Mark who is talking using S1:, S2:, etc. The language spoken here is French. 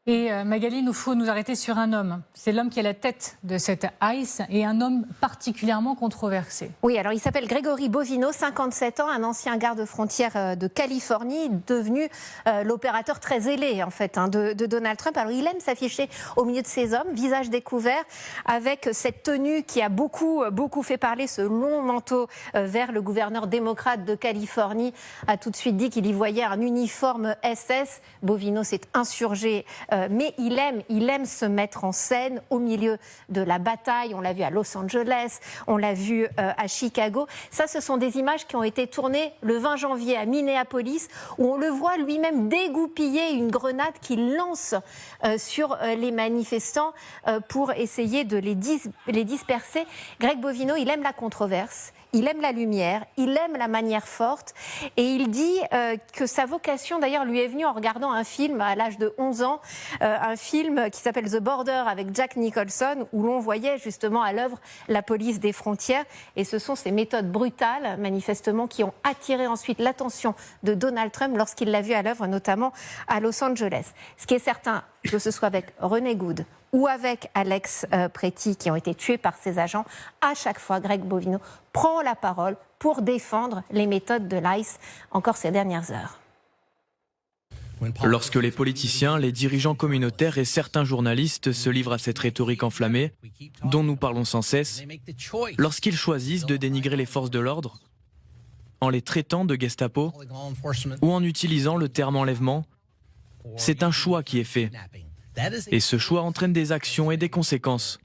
S1: Et Magali, il nous faut nous arrêter sur un homme. C'est l'homme qui est à la tête de cette ICE et un homme particulièrement controversé.
S2: Oui, alors il s'appelle Grégory Bovino, 57 ans, un ancien garde-frontière de Californie, devenu l'opérateur très zélé en fait de Donald Trump. Alors il aime s'afficher au milieu de ces hommes, visage découvert, avec cette tenue qui a beaucoup fait parler, ce long manteau vert. Le gouverneur démocrate de Californie a tout de suite dit qu'il y voyait un uniforme SS. Bovino s'est insurgé. Mais il aime se mettre en scène au milieu de la bataille. On l'a vu à Los Angeles, on l'a vu à Chicago. Ça, ce sont des images qui ont été tournées le 20 janvier à Minneapolis, où on le voit lui-même dégoupiller une grenade qu'il lance sur les manifestants pour essayer de les disperser. Greg Bovino, il aime la controverse. Il aime la lumière, il aime la manière forte et il dit que sa vocation d'ailleurs lui est venue en regardant un film à l'âge de 11 ans, un film qui s'appelle The Border avec Jack Nicholson où l'on voyait justement à l'œuvre la police des frontières et ce sont ces méthodes brutales manifestement qui ont attiré ensuite l'attention de Donald Trump lorsqu'il l'a vu à l'œuvre notamment à Los Angeles. Ce qui est certain, que ce soit avec René Good ou avec Alex Pretty qui ont été tués par ses agents, à chaque fois, Greg Bovino prend la parole pour défendre les méthodes de l'ICE encore ces dernières heures.
S3: Lorsque les politiciens, les dirigeants communautaires et certains journalistes se livrent à cette rhétorique enflammée, dont nous parlons sans cesse, lorsqu'ils choisissent de dénigrer les forces de l'ordre, en les traitant de Gestapo ou en utilisant le terme enlèvement, c'est un choix qui est fait. Et ce choix entraîne des actions et des conséquences.